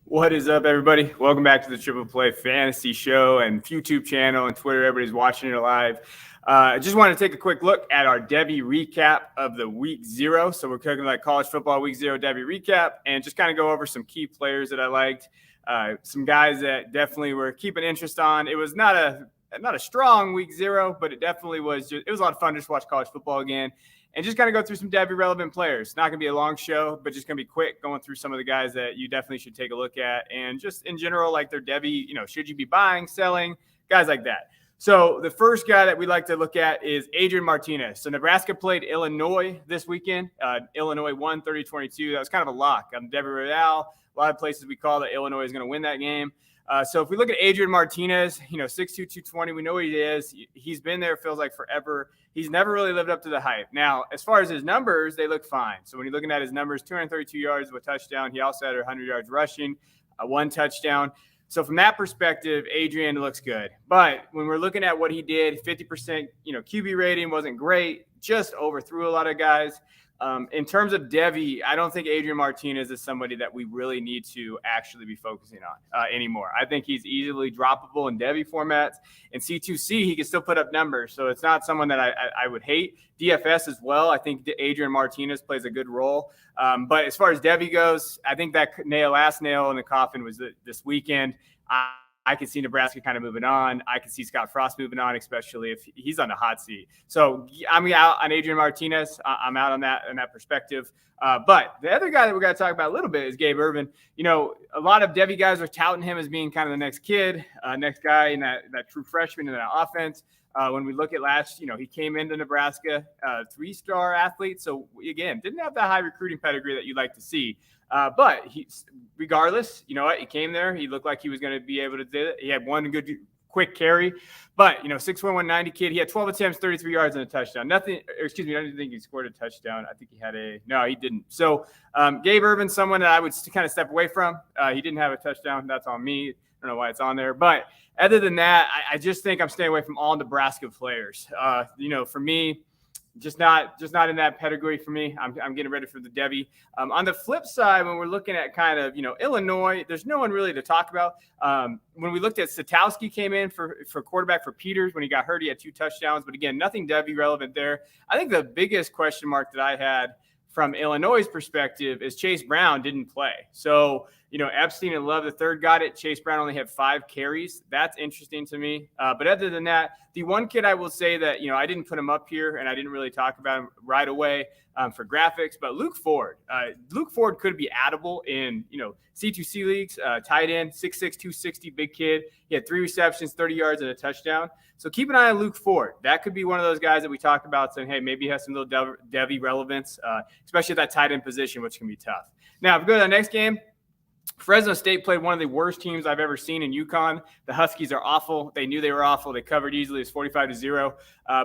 What is up, everybody? Welcome back to the Triple Play Fantasy Show and YouTube channel and Twitter. Everybody's watching it live. I just want to take a quick look at our Devy recap of the week 0. So we're cooking like college football week 0 Devy recap and just kind of go over some key players that I liked. Some guys that definitely were keeping interest on. It was not a strong week 0, but it definitely was. It was a lot of fun to just watch college football again. And just kind of go through some Devy relevant players. Not going to be a long show, but just going to be quick, going through some of the guys that you definitely should take a look at. And just in general, like their Devy, should you be buying, selling, guys like that. So the first guy that we like to look at is Adrian Martinez. So Nebraska played Illinois this weekend. Illinois won 30-22. That was kind of a lock. Devy Royale, a lot of places we call that Illinois is going to win that game. So if we look at Adrian Martinez, 6'2", 220, we know what he is. He's been there, feels like forever. He's never really lived up to the hype. Now, as far as his numbers, they look fine. So when you're looking at his numbers, 232 yards with a touchdown. He also had 100 yards rushing, 1 touchdown. So from that perspective, Adrian looks good. But when we're looking at what he did, 50%, QB rating wasn't great, just overthrew a lot of guys. In terms of Devy, I don't think Adrian Martinez is somebody that we really need to actually be focusing on anymore. I think he's easily droppable in Devy formats. In C2C, he can still put up numbers, so it's not someone that I would hate. DFS as well, I think Adrian Martinez plays a good role. But as far as Devy goes, I think that last nail in the coffin was this weekend. I can see Nebraska kind of moving on. I can see Scott Frost moving on, especially if he's on the hot seat. So I'm out on Adrian Martinez. I'm out on that perspective. But the other guy that we got to talk about a little bit is Gabe Ervin. A lot of Devy guys are touting him as being kind of the next kid, next guy in that true freshman in that offense. When we look at he came into Nebraska, 3-star athlete. So again, didn't have that high recruiting pedigree that you'd like to see. But regardless, you know what? He came there. He looked like he was going to be able to do it. He had one good quick carry. But, 6'1", 190 kid. He had 12 attempts, 33 yards, and a touchdown. I didn't think he scored a touchdown. I think no, he didn't. So Gabe Ervin, someone that I would kind of step away from. He didn't have a touchdown. That's on me. I don't know why it's on there. But other than that, I just think I'm staying away from all Nebraska players. For me, just not in that pedigree for me. I'm getting ready for the Devy. On the flip side, when we're looking at kind of, Illinois, there's no one really to talk about. When we looked at Satowski came in for quarterback for Peters. When he got hurt, he had 2 touchdowns. But again, nothing Devy relevant there. I think the biggest question mark that I had from Illinois' perspective is Chase Brown didn't play. So, Epstein and Love III got it. Chase Brown only had 5 carries. That's interesting to me. But other than that, the one kid I will say that, I didn't put him up here and I didn't really talk about him right away for graphics, but Luke Ford. Luke Ford could be addable in, C2C leagues, tight end, 6'6", 260, big kid. He had 3 receptions, 30 yards, and a touchdown. So keep an eye on Luke Ford. That could be one of those guys that we talked about saying, hey, maybe he has some little Devy relevance, especially at that tight end position, which can be tough. Now, if we go to the next game, Fresno State played one of the worst teams I've ever seen in UConn. The Huskies are awful. They knew they were awful. They covered easily. It's 45-0.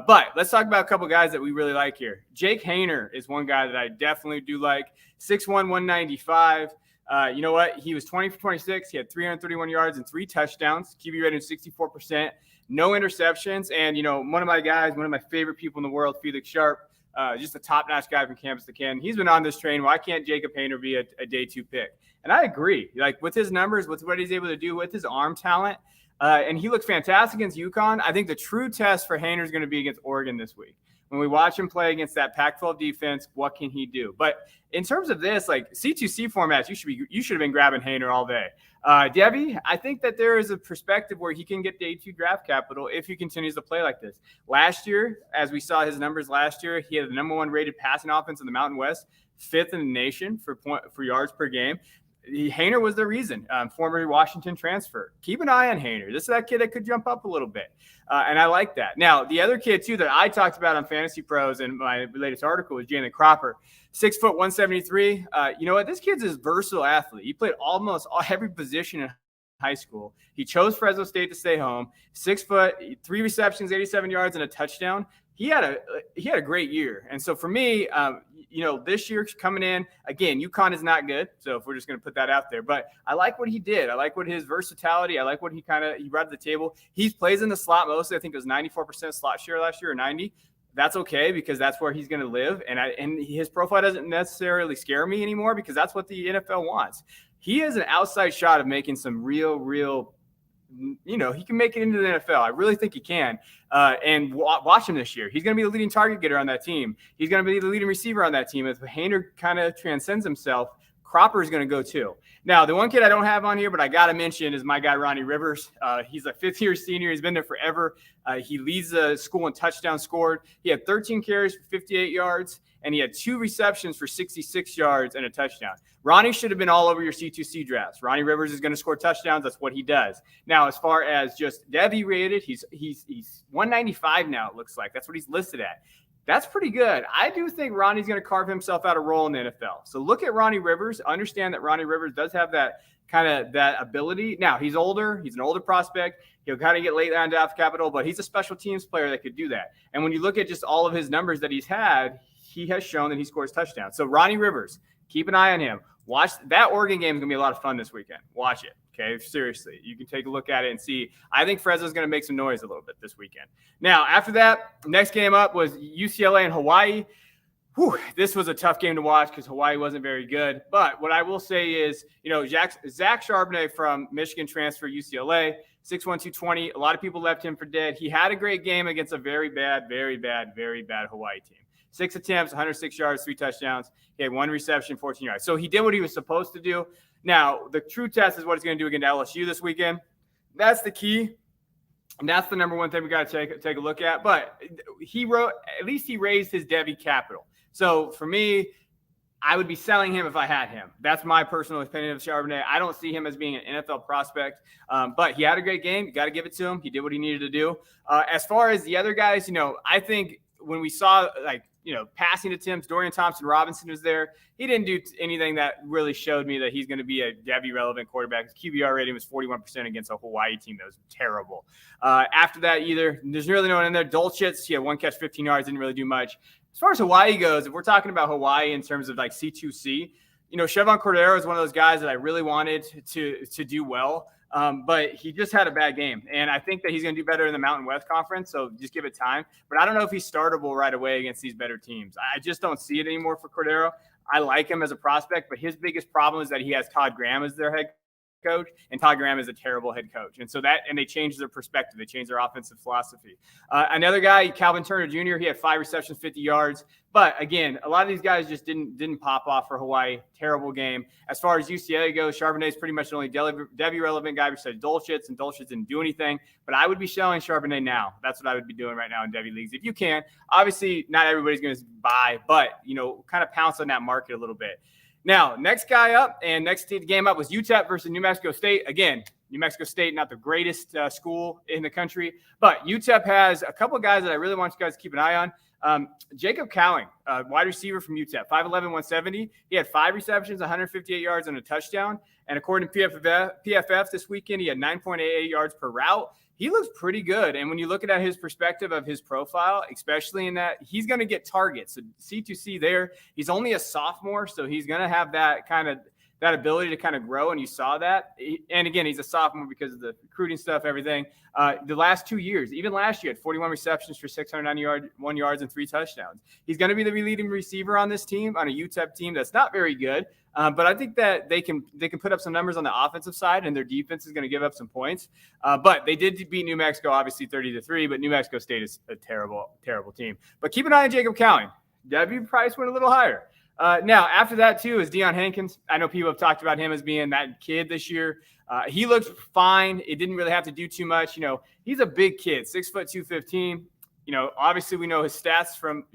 But let's talk about a couple guys that we really like here. Jake Haener is one guy that I definitely do like. 6'1", 195. You know what? He was 20 for 26. He had 331 yards and 3 touchdowns. QB rating 64%. No interceptions. And, one of my guys, one of my favorite people in the world, Felix Sharp, just a top-notch guy from campus to Canton. He's been on this train. Why can't Jacob Haener be a day 2 pick? And I agree. Like with his numbers, with what he's able to do, with his arm talent, and he looked fantastic against UConn. I think the true test for Haener is going to be against Oregon this week. When we watch him play against that Pac-12 defense, what can he do? But in terms of this, like C2C formats, you should have been grabbing Haener all day. Devy, I think that there is a perspective where he can get day 2 draft capital if he continues to play like this. Last year, as we saw his numbers last year, he had the number 1 rated passing offense in the Mountain West, 5th in the nation for yards per game. Haener was the reason, former Washington transfer. Keep an eye on Haener. This is that kid that could jump up a little bit. And I like that. Now, the other kid, too, that I talked about on Fantasy Pros in my latest article was Jalen Cropper. 6 foot, 173. You know what? This kid's a versatile athlete. He played almost every position in high school. He chose Fresno State to stay home. 6 foot, 3 receptions, 87 yards, and a touchdown. He had a great year. And so for me, this year coming in, again, UConn is not good. So if we're just going to put that out there, but I like what he did. I like what his versatility. I like what he brought to the table. He plays in the slot mostly. I think it was 94% slot share last year or 90. That's okay because that's where he's going to live. And his profile doesn't necessarily scare me anymore because that's what the NFL wants. he has an outside shot of making some real, he can make it into the NFL. I really think he can. And watch him this year. He's going to be the leading target getter on that team. He's going to be the leading receiver on that team. If Haener kind of transcends himself, Cropper is going to go too. Now, the one kid I don't have on here, but I got to mention is my guy, Ronnie Rivers. He's a fifth-year senior. He's been there forever. He leads the school in touchdowns scored. He had 13 carries for 58 yards, and he had 2 receptions for 66 yards and a touchdown. Ronnie should have been all over your C2C drafts. Ronnie Rivers is going to score touchdowns. That's what he does. Now, as far as just Devy rated, he's 195 now, it looks like. That's what he's listed at. That's pretty good. I do think Ronnie's going to carve himself out a role in the NFL. So look at Ronnie Rivers. Understand that Ronnie Rivers does have that kind of that ability. Now, he's older. He's an older prospect. He'll kind of get late on draft capital, but he's a special teams player that could do that. And when you look at just all of his numbers that he's had, he has shown that he scores touchdowns. So Ronnie Rivers, keep an eye on him. Watch that Oregon game is going to be a lot of fun this weekend. Watch it. Okay, seriously, you can take a look at it and see. I think Fresno's going to make some noise a little bit this weekend. Now, after that, next game up was UCLA and Hawaii. This was a tough game to watch because Hawaii wasn't very good. But what I will say is, Zach Charbonnet from Michigan transfer UCLA, 6'1", 220. A lot of people left him for dead. He had a great game against a very bad Hawaii team. 6 attempts, 106 yards, 3 touchdowns. He had 1 reception, 14 yards. So he did what he was supposed to do. Now, the true test is what he's going to do against LSU this weekend. That's the key. And that's the number one thing we got to take a look at. But at least he raised his Devy capital. So for me, I would be selling him if I had him. That's my personal opinion of Charbonnet. I don't see him as being an NFL prospect. But he had a great game. You got to give it to him. He did what he needed to do. As far as the other guys, I think when we saw passing attempts, Dorian Thompson-Robinson was there. He didn't do anything that really showed me that he's going to be a Devy-relevant quarterback. His QBR rating was 41% against a Hawaii team that was terrible. After that, there's really no one in there. Dolchitz, he had 1 catch, 15 yards, didn't really do much. As far as Hawaii goes, if we're talking about Hawaii in terms of like C2C, Chevon Cordero is one of those guys that I really wanted to do well. But he just had a bad game. And I think that he's going to do better in the Mountain West Conference, so just give it time. But I don't know if he's startable right away against these better teams. I just don't see it anymore for Cordero. I like him as a prospect, but his biggest problem is that he has Todd Graham as their head coach, and Todd Graham is a terrible head coach. And they changed their perspective. They changed their offensive philosophy. Another guy, Calvin Turner Jr., he had 5 receptions, 50 yards. But again, a lot of these guys just didn't pop off for Hawaii. Terrible game. As far as UCLA goes, Charbonnet is pretty much the only Devy relevant guy besides Dolchitz, and Dolchitz didn't do anything. But I would be selling Charbonnet now. That's what I would be doing right now in Devy leagues if you can. Obviously, not everybody's going to buy, but kind of pounce on that market a little bit. Now, next guy up and next game up was UTEP versus New Mexico State. Again, New Mexico State, not the greatest school in the country, but UTEP has a couple of guys that I really want you guys to keep an eye on. Jacob Cowing, wide receiver from UTEP, 5'11", 170. He had 5 receptions, 158 yards, and a touchdown. And according to PFF this weekend, he had 9.88 yards per route. He looks pretty good. And when you look at his perspective of his profile, especially in that he's going to get targets. So C2C there, he's only a sophomore, so he's going to have that ability to kind of grow, and you saw that. And again, he's a sophomore because of the recruiting stuff, everything. The last 2 years, even last year, had 41 receptions for 691 yards and 3 touchdowns. He's going to be the leading receiver on this team, on a UTEP team that's not very good. But I think that they can put up some numbers on the offensive side, and their defense is going to give up some points. But they did beat New Mexico, obviously 30-3. But New Mexico State is a terrible, terrible team. But keep an eye on Jacob Cowing. Devy price went a little higher. Now, after that, too, is Deion Hankins. I know people have talked about him as being that kid this year. He looked fine. It didn't really have to do too much. He's a big kid, 6'2", 215. Obviously we know his stats from,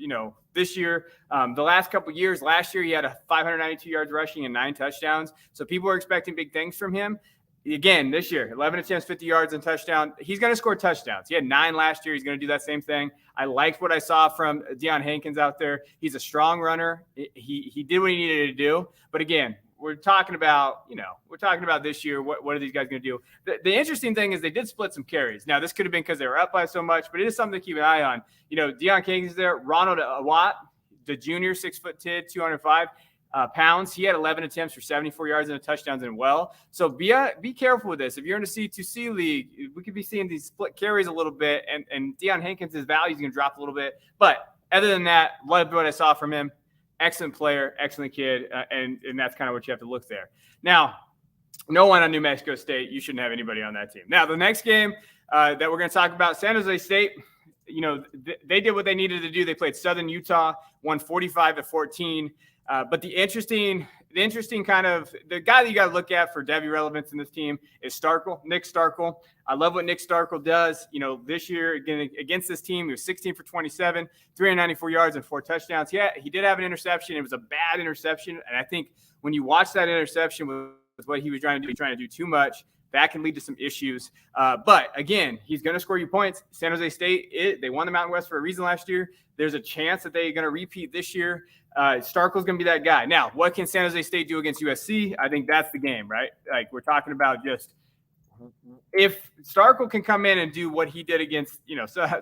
this year. The last couple of years, last year he had 592 yards rushing and 9 touchdowns. So people are expecting big things from him. Again, this year, 11 attempts, 50 yards and touchdown. He's going to score touchdowns. He had 9 last year. He's going to do that same thing. I liked what I saw from Deion Hankins out there. He's a strong runner. He did what he needed to do. But again, we're talking about this year. What are these guys going to do? The interesting thing is they did split some carries. Now, this could have been because they were up by so much, but it is something to keep an eye on. Deion Hankins is there. Ronald Watt, the junior, 6'10", 205 pounds. He had 11 attempts for 74 yards and a touchdowns as well. So be careful with this. If you're in a C2C league, we could be seeing these split carries a little bit, and Deion Hankins' value is going to drop a little bit. But other than that, loved what I saw from him. Excellent player, excellent kid, and that's kind of what you have to look there. Now, no one on New Mexico State. You shouldn't have anybody on that team. Now, the next game that we're going to talk about, San Jose State, they did what they needed to do. They played Southern Utah, won 45-14. But the interesting kind of the guy that you got to look at for Devy relevance in this team is Nick Starkel. I love what Nick Starkel does. This year against this team, he was 16 for 27, 394 yards and 4 touchdowns. Yeah, he did have an interception. It was a bad interception, and I think when you watch that interception with what he was trying to do too much, that can lead to some issues. But again, he's going to score you points. San Jose State, they won the Mountain West for a reason last year. There's a chance that they're going to repeat this year. Starkel's going to be that guy. Now, what can San Jose State do against USC? I think that's the game, right? Like, we're talking about just if Starkel can come in and do what he did against,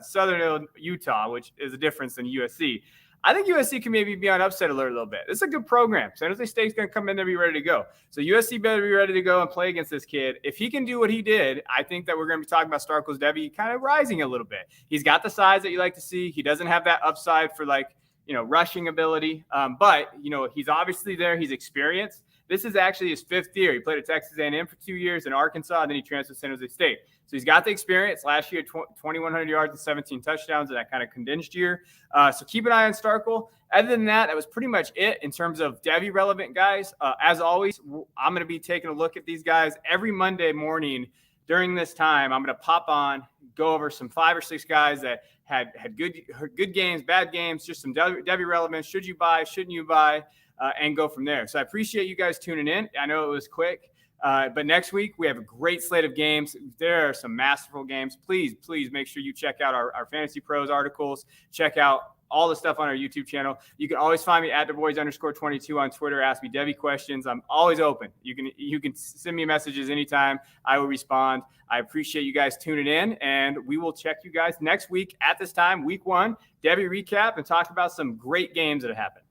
Southern Utah, which is a difference than USC. I think USC can maybe be on upset alert a little bit. This is a good program. San Jose State's going to come in there and be ready to go. So USC better be ready to go and play against this kid. If he can do what he did, I think that we're going to be talking about Starkel's Devy kind of rising a little bit. He's got the size that you like to see. He doesn't have that upside for rushing ability. But he's obviously there. He's experienced. This is actually his 5th year. He played at Texas A&M for 2 years in Arkansas, and then he transferred to San Jose State. So he's got the experience. Last year, 2,100 yards and 17 touchdowns in that kind of condensed year. So keep an eye on Starkel. Other than that, that was pretty much it in terms of Devy relevant guys. As always, I'm going to be taking a look at these guys every Monday morning during this time. I'm going to pop on, go over some 5 or 6 guys that had good games, bad games, just some Devy relevance. Should you buy? Shouldn't you buy? And go from there. So I appreciate you guys tuning in. I know it was quick, but next week we have a great slate of games. There are some masterful games. Please make sure you check out our Fantasy Pros articles. Check out all the stuff on our YouTube channel. You can always find me at @DuBois_22 on Twitter. Ask me Devy questions. I'm always open. You can send me messages anytime. I will respond. I appreciate you guys tuning in, and we will check you guys next week at this time, week 1, Devy recap, and talk about some great games that have happened.